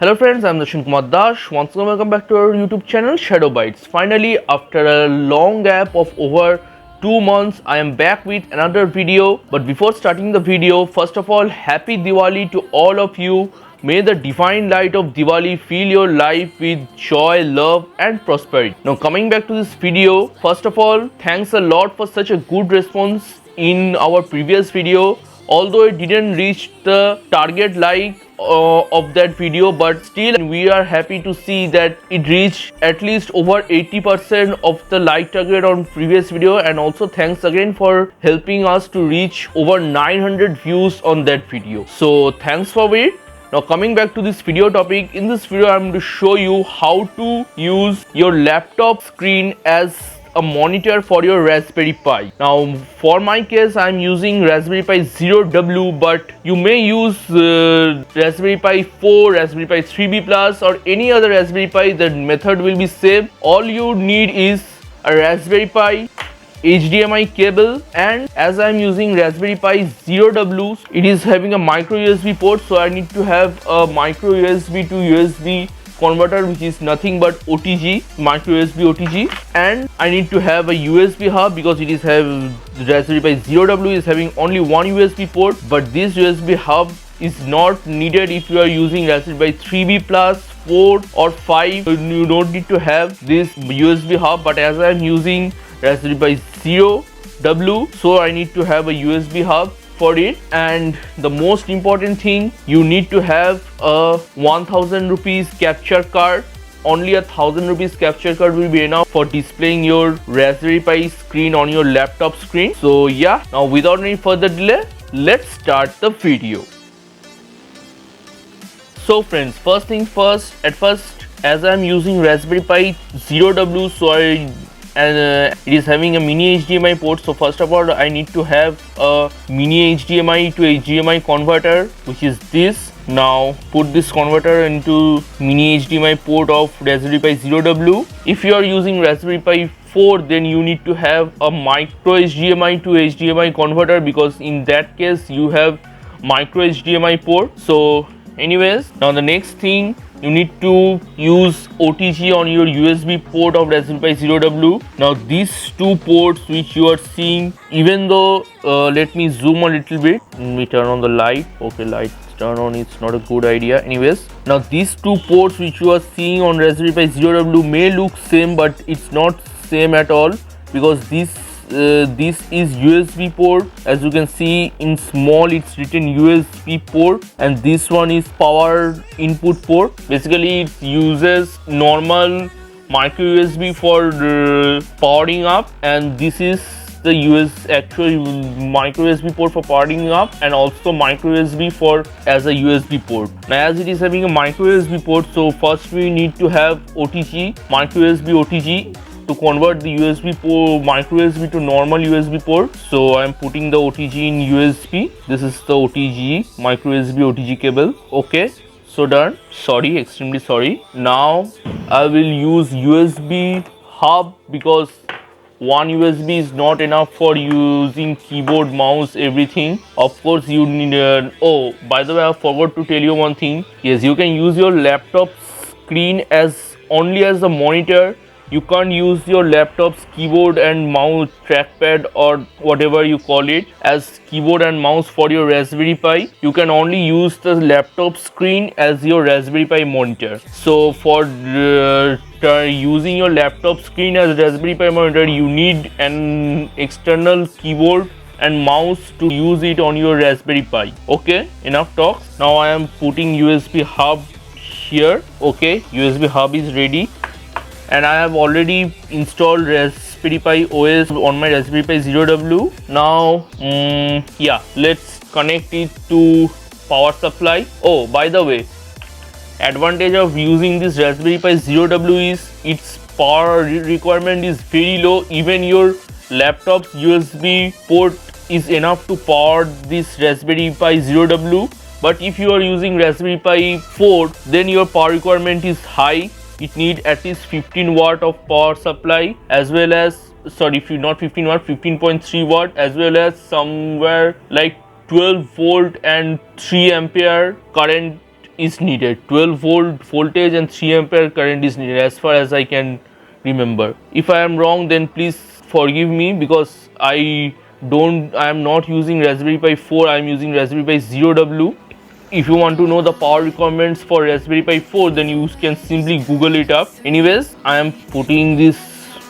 Hello friends, I'm Dashin Kumar Dash. Once again, welcome back to our YouTube channel Shadow Bites. Finally, after a long gap of over 2 months, I am back with another video. But before starting the video, first of all, happy Diwali to all of you. May the divine light of Diwali fill your life with joy, love and prosperity. Now coming back to this video, first of all, thanks a lot for such a good response in our previous video. Although it didn't reach the target like of that video, but still we are happy to see that it reached at least over 80% of the like target on previous video. And also thanks again for helping us to reach over 900 views on that video. So thanks for it. Now coming back to this video topic, in this video I'm going to show you how to use your laptop screen as a monitor for your Raspberry Pi. Now for my case I'm using Raspberry Pi 0W, but you may use Raspberry Pi 4, Raspberry Pi 3B Plus or any other Raspberry Pi. The method will be same. All you need is a Raspberry Pi, HDMI cable, and as I'm using Raspberry Pi 0W, it is having a micro USB port, so I need to have a micro USB to USB converter, which is nothing but OTG, micro USB OTG, and I need to have a USB hub because it is Raspberry Pi 0W is having only one USB port, but this USB hub is not needed if you are using Raspberry Pi 3B Plus, 4 or 5. You don't need to have this USB hub, but as I'm using Raspberry Pi 0W, so I need to have a USB hub for it. And the most important thing, you need to have a 1000 rupees capture card. Only 1000 rupees capture card will be enough for displaying your Raspberry Pi screen on your laptop screen. So yeah, now without any further delay, let's start the video. So friends, first thing first, at first as I'm using Raspberry Pi 0W, so it is having a mini HDMI port. So first of all, I need to have a mini HDMI to HDMI converter, which is this. Now put this converter into mini HDMI port of Raspberry Pi 0W. If you are using Raspberry Pi 4, then you need to have a micro HDMI to HDMI converter, because in that case you have micro HDMI port. So anyways, now the next thing, you need to use OTG on your USB port of Raspberry Pi 0W. Now these two ports which you are seeing, even though let me zoom a little bit, let me turn on the light. Okay, lights turn on, it's not a good idea. Anyways, now these two ports which you are seeing on Raspberry Pi 0W may look same, but it's not same at all, because this is USB port. As you can see in small, it's written USB port, and this one is power input port. Basically it uses normal micro USB for powering up, and this is the actual micro USB port for powering up, and also micro USB for as a USB port. Now as it is having a micro USB port, so first we need to have OTG, micro USB OTG, to convert the USB port, micro USB to normal USB port. So I am putting the OTG in USB. This is the OTG, micro USB OTG cable. Okay, so done. Sorry, extremely sorry. Now I will use USB hub, because one USB is not enough for using keyboard, mouse, everything. Of course you need oh, by the way, I forgot to tell you one thing. Yes, you can use your laptop screen as only as a monitor. You can't use your laptop's keyboard and mouse, trackpad or whatever you call it, as keyboard and mouse for your Raspberry Pi. You can only use the laptop screen as your Raspberry Pi monitor. So for using your laptop screen as Raspberry Pi monitor, you need an external keyboard and mouse to use it on your Raspberry Pi. Okay, enough talks. Now I am putting USB hub here. Okay, USB hub is ready, and I have already installed Raspberry Pi OS on my Raspberry Pi 0W. Now yeah, let's connect it to power supply. Oh, by the way, advantage of using this Raspberry Pi 0W is its power requirement is very low. Even your laptop's USB port is enough to power this Raspberry Pi 0W. But if you are using Raspberry Pi 4, then your power requirement is high. It needs at least 15 watt of power supply, as well as, sorry, if you not 15 watt, 15.3 watt, as well as somewhere like 12 volt and 3 ampere current is needed. 12 volt voltage and 3 ampere current is needed as far as I can remember. If I am wrong, then please forgive me, because I am not using Raspberry Pi 4, I am using Raspberry Pi 0W. If you want to know the power requirements for Raspberry Pi 4, then you can simply Google it up. Anyways, I am putting this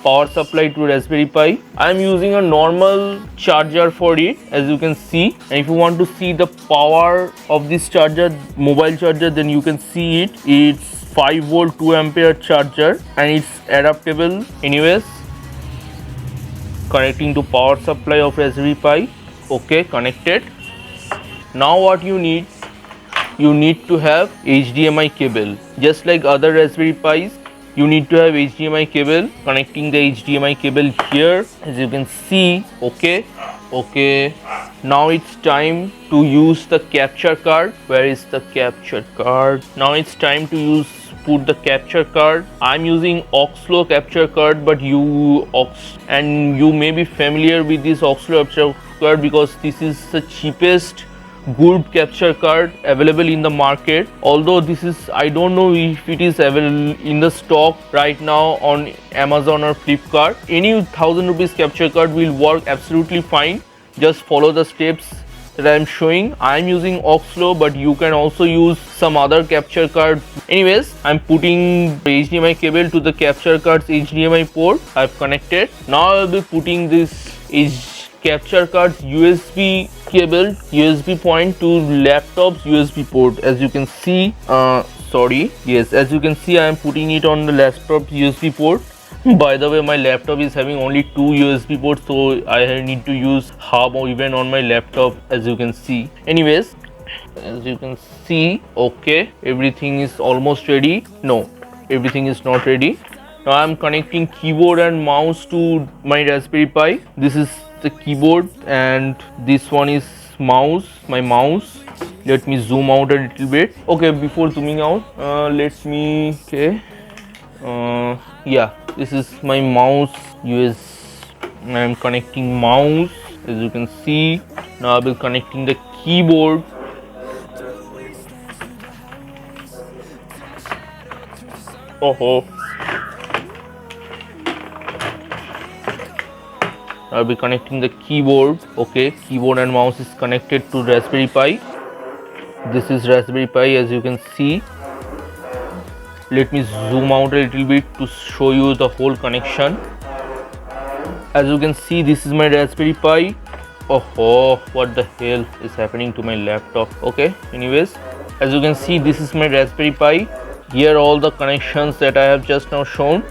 power supply to Raspberry Pi. I am using a normal charger for it, as you can see. And if you want to see the power of this charger, mobile charger, then you can see it. It's 5 volt 2 ampere charger and it's adaptable. Anyways, connecting to power supply of Raspberry Pi. Okay, connected. Now what you need to have HDMI cable. Just like other Raspberry Pis, you need to have HDMI cable. Connecting the HDMI cable here, as you can see. Okay, now it's time to use the capture card. Where is the capture card? Now it's time to put the capture card. I'm using Oxlo capture card, but you may be familiar with this Oxlo capture card, because this is the cheapest good capture card available in the market. Although I don't know if it is available in the stock right now on Amazon or Flipkart. Any 1000 rupees capture card will work absolutely fine. Just follow the steps that I am showing. I am using Oxlo, but you can also use some other capture card. Anyways, I am putting the HDMI cable to the capture card's HDMI port. I have connected. Now I will be putting this capture card's USB cable, USB point to laptop's USB port. As you can see, as you can see, I am putting it on the laptop's USB port. By the way, my laptop is having only 2 USB ports, so I need to use hub or even on my laptop, as you can see. Anyways, as you can see, okay, everything is almost ready. No, everything is not ready. Now I am connecting keyboard and mouse to my Raspberry Pi. This is the keyboard and this one is my mouse. Let me zoom out a little bit. Okay, before zooming out, this is my mouse. I am connecting mouse, as you can see. Now I will be connecting the keyboard. I'll be connecting the keyboard. Okay, keyboard and mouse is connected to Raspberry Pi. This is Raspberry Pi, as you can see. Let me zoom out a little bit to show you the whole connection. As you can see, this is my Raspberry Pi. What the hell is happening to my laptop? Okay, anyways, as you can see, this is my Raspberry Pi. Here are all the connections that I have just now shown.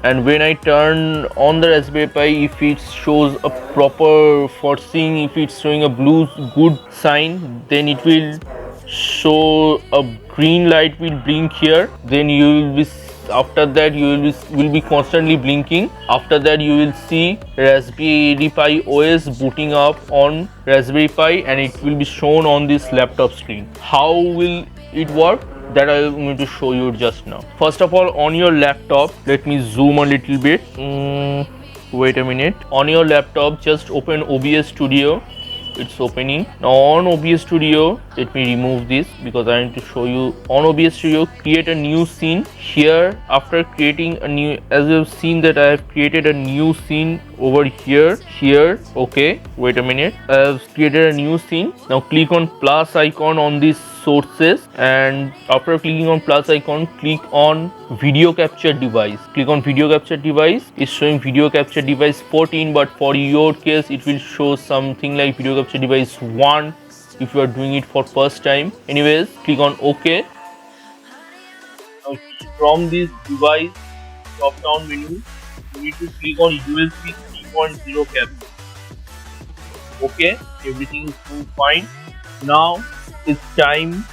And when I turn on the Raspberry Pi, if it shows a proper forcing, if it's showing a blue good sign, then it will show a green light will blink here. Then you will be, after that you will be constantly blinking. After that you will see Raspberry Pi OS booting up on Raspberry Pi, and it will be shown on this laptop screen. How will it work? That I am going to show you just now. First of all, on your laptop, let me zoom a little bit. Wait a minute. On your laptop, just open OBS Studio. It's opening. Now on OBS Studio, let me remove this because I need to show you. On OBS Studio, create a new scene. Here, after creating a new, as you have seen that I have created a new scene over here. Okay, wait a minute. I have created a new scene. Now click on plus icon on this sources, and after clicking on plus icon, click on video capture device. Click on video capture device. It's showing video capture device 14, but for your case it will show something like video capture device 1 if you are doing it for first time. Anyways, click on OK. Now from this device drop down menu, you need to click on USB 3.0 cable. Okay, everything is fine. Now it's time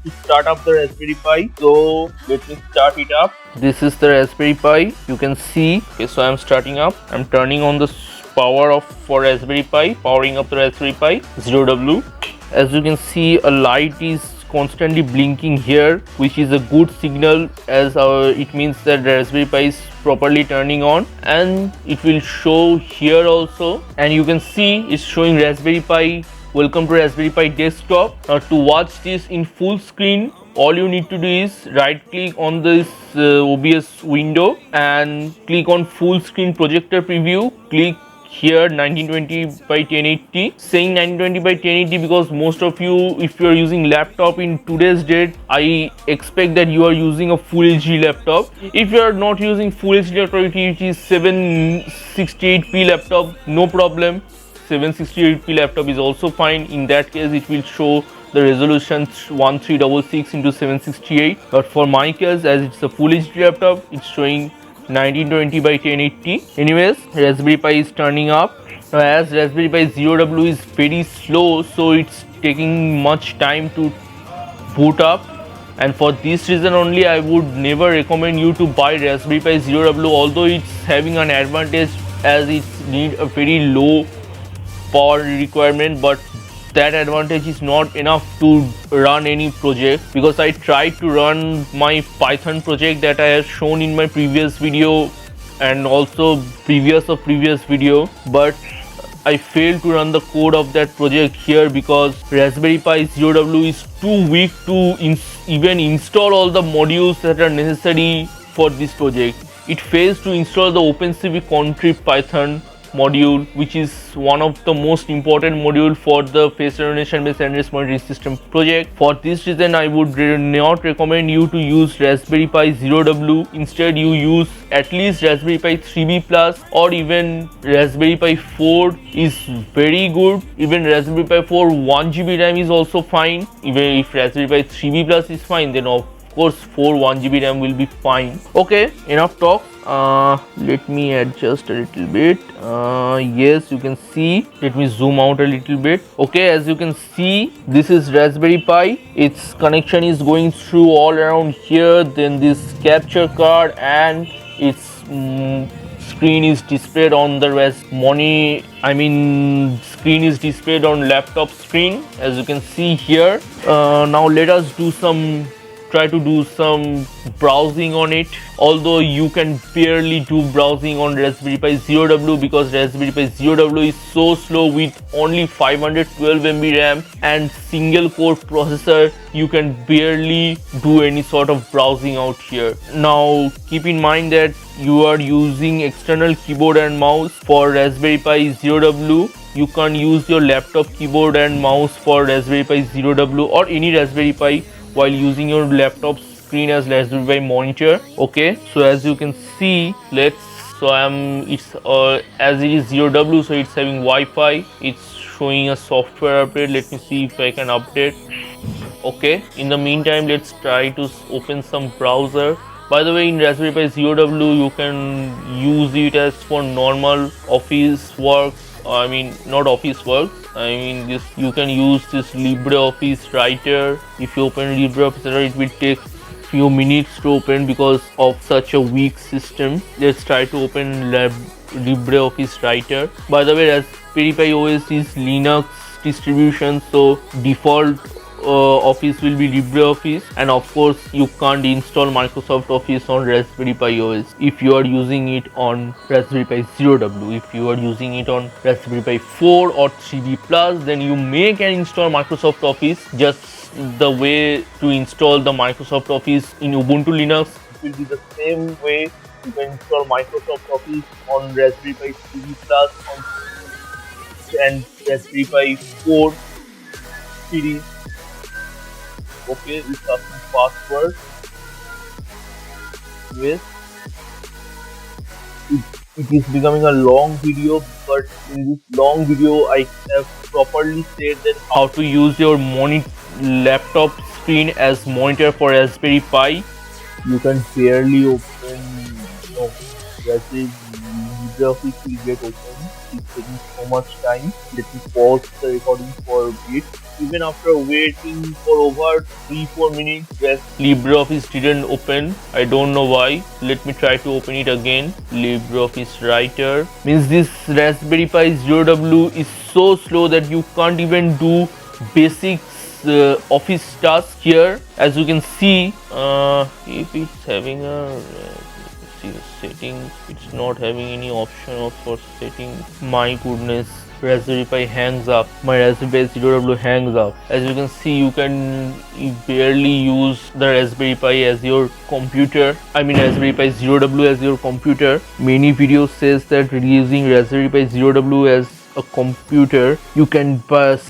to start up the Raspberry Pi. So let me start it up. This is the Raspberry Pi. You can see. Okay, so I'm starting up. I'm turning on the power off for Raspberry Pi, powering up the Raspberry Pi 0W. As you can see, a light is constantly blinking here, which is a good signal, as it means that the Raspberry Pi is properly turning on, and it will show here also. And you can see it's showing Raspberry Pi. Welcome to Raspberry Pi desktop. Now to watch this in full screen, all you need to do is right click on this OBS window and click on full screen projector preview. Click here 1920 by 1080, saying 1920 by 1080 because most of you, if you are using laptop in today's date, I expect that you are using a full HD laptop. If you are not using full HD laptop, it is 768p laptop, no problem. 768p laptop is also fine. In that case, it will show the resolution 1366 into 768, but for my case, as it's a full HD laptop, it's showing 1920 by 1080. Anyways, Raspberry Pi is turning up. Now, as Raspberry Pi 0W is very slow, so it's taking much time to boot up, and for this reason only I would never recommend you to buy Raspberry Pi 0W, although it's having an advantage as it needs a very low power requirement, but that advantage is not enough to run any project, because I tried to run my Python project that I have shown in my previous video and also previous video, but I failed to run the code of that project here because Raspberry Pi 0W is too weak to even install all the modules that are necessary for this project. It fails to install the OpenCV contrib Python module, which is one of the most important module for the face recognition based address monitoring system project. For this reason, I would not recommend you to use Raspberry Pi 0W. Instead, you use at least Raspberry Pi 3B Plus, or even Raspberry Pi 4 is very good. Even Raspberry Pi 4 1GB RAM is also fine. Even if Raspberry Pi 3B Plus is fine, then of course 4 1GB RAM will be fine. Okay, enough talk. Let me adjust a little bit. Yes, you can see. Let me zoom out a little bit. Okay, as you can see, this is Raspberry Pi. Its connection is going through all around here. Then this capture card and its screen is displayed on the screen is displayed on laptop screen, as you can see here. Now let us try to do some browsing on it, although you can barely do browsing on Raspberry Pi 0W because Raspberry Pi 0W is so slow. With only 512 MB RAM and single core processor, you can barely do any sort of browsing out here. Now keep in mind that you are using external keyboard and mouse for Raspberry Pi 0W. You can't use your laptop keyboard and mouse for Raspberry Pi 0W or any Raspberry Pi while using your laptop screen as Raspberry Pi monitor. Okay, so as you can see, as it is 0W, so it's having Wi-Fi. It's showing a software update. Let me see if I can update. Okay, in the meantime, let's try to open some browser. By the way, in Raspberry Pi 0W, you can use it as for normal office work. Not office work. You can use this LibreOffice Writer. If you open LibreOffice Writer, it will take few minutes to open because of such a weak system. Let's try to open LibreOffice Writer. By the way, Raspberry Pi OS is Linux distribution, so default Office will be LibreOffice, and of course you can't install Microsoft Office on Raspberry Pi OS if you are using it on Raspberry Pi 0W. If you are using it on Raspberry Pi 4 or 3B Plus, then you can install Microsoft Office just the way to install the Microsoft Office in Ubuntu Linux. It will be the same way you can install Microsoft Office on Raspberry Pi 3B Plus and Raspberry Pi 4 series. Okay, this is password. Yes, it is becoming a long video, but in this long video I have properly said that how to use your laptop screen as monitor for Raspberry Pi. You can barely open. Raspberry LibreOffice will get open. It's taking so much time. Let me pause the recording for a bit. Even after waiting for over 3-4 minutes, LibreOffice didn't open. I don't know why. Let me try to open it again. LibreOffice Writer. Means this Raspberry Pi 0W is so slow that you can't even do basic office tasks here. As you can see, if it's having a settings, it's not having any option for setting. My goodness, Raspberry Pi hangs up. My Raspberry Pi Zero W hangs up. As you can see, you barely use the Raspberry Pi as your computer. I mean Raspberry Pi Zero W as your computer. Many videos says that using Raspberry Pi Zero W as a computer, you can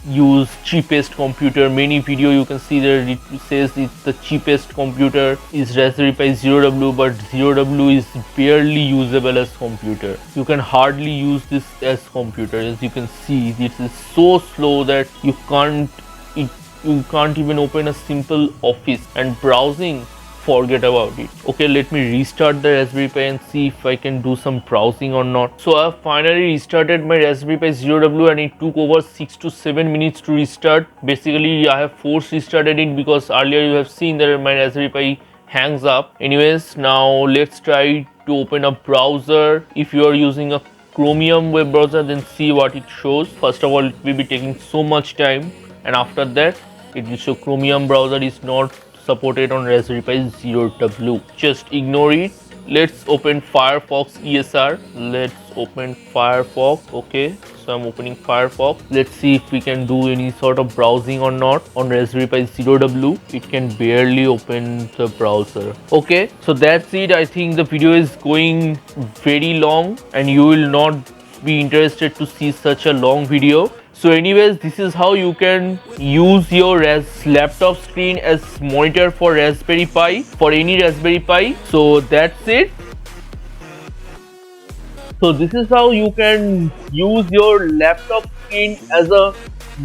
use cheapest computer. Many video you can see that it says it's the cheapest computer is Raspberry Pi Zero W, but Zero W is barely usable as computer. You can hardly use this as computer. As you can see, this is so slow that you can't even open a simple office, and browsing, forget about it. Okay, let me restart the Raspberry Pi and see if I can do some browsing or not. So I have finally restarted my Raspberry Pi Zero W, and it took over 6 to 7 minutes to restart. Basically, I have force restarted it because earlier you have seen that my Raspberry Pi hangs up. Anyways, now let's try to open a browser. If you are using a Chromium web browser, then see what it shows. First of all, it will be taking so much time, and after that it will show Chromium browser is not supported on Raspberry Pi Zero W. Just ignore it. Let's open Firefox ESR. Let's open Firefox. Okay, so I'm opening Firefox. Let's see if we can do any sort of browsing or not on Raspberry Pi Zero W. It can barely open the browser. Okay, so that's it. I think the video is going very long and you will not be interested to see such a long video. So anyways, this is how you can use your laptop screen as monitor for Raspberry Pi, for any Raspberry Pi. So that's it. So this is how you can use your laptop screen as a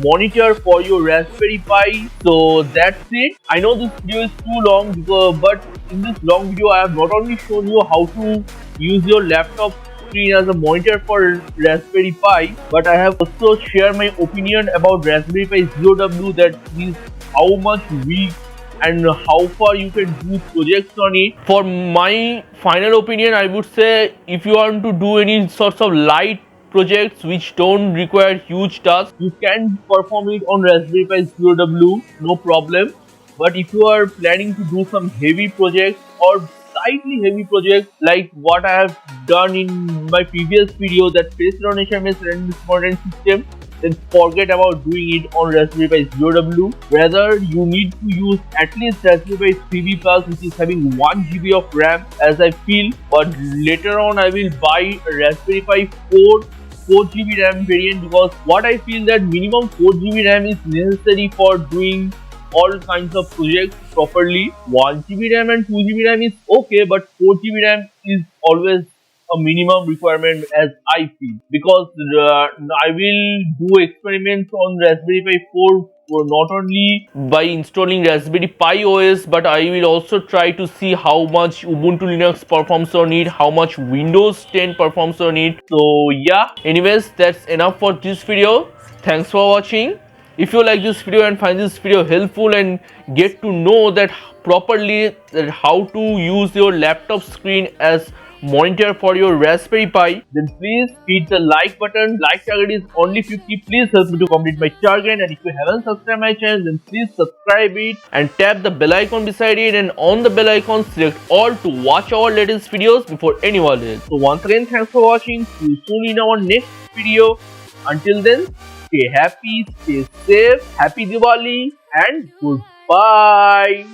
monitor for your Raspberry Pi. So that's it. I know this video is too long, but in this long video I have not only shown you how to use your laptop screen as a monitor for Raspberry Pi, but I have also shared my opinion about Raspberry Pi Zero W, that is how much weak and how far you can do projects on it. For my final opinion, I would say if you want to do any sorts of light projects which don't require huge tasks, you can perform it on Raspberry Pi Zero W, no problem. But if you are planning to do some heavy projects or slightly heavy projects like what I have done in my previous video, that face recognition based random response system, then forget about doing it on Raspberry Pi Zero W. Rather, you need to use at least Raspberry Pi 3B Plus, which is having 1 GB of RAM as I feel. But later on I will buy a Raspberry Pi 4 GB RAM variant, because what I feel that minimum 4 GB RAM is necessary for doing all kinds of projects properly. 1 GB RAM and 2 GB RAM is okay, but 4 GB RAM is always a minimum requirement as I feel, because I will do experiments on Raspberry Pi 4 not only by installing Raspberry Pi OS, but I will also try to see how much Ubuntu Linux performs on it, how much Windows 10 performs on it. So yeah, anyways, that's enough for this video. Thanks for watching. If you like this video and find this video helpful and get to know that properly that how to use your laptop screen as monitor for your Raspberry Pi, then please hit the like button. Like target is only 50. Please help me to complete my target. And if you haven't subscribed my channel, then please subscribe it and tap the bell icon beside it, and on the bell icon select all to watch our latest videos before anyone else. So once again, thanks for watching. See you soon in our next video. Until then, stay happy, stay safe, happy Diwali and goodbye.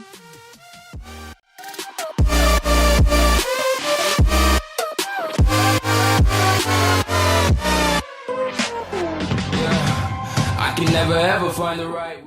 I can never ever find the right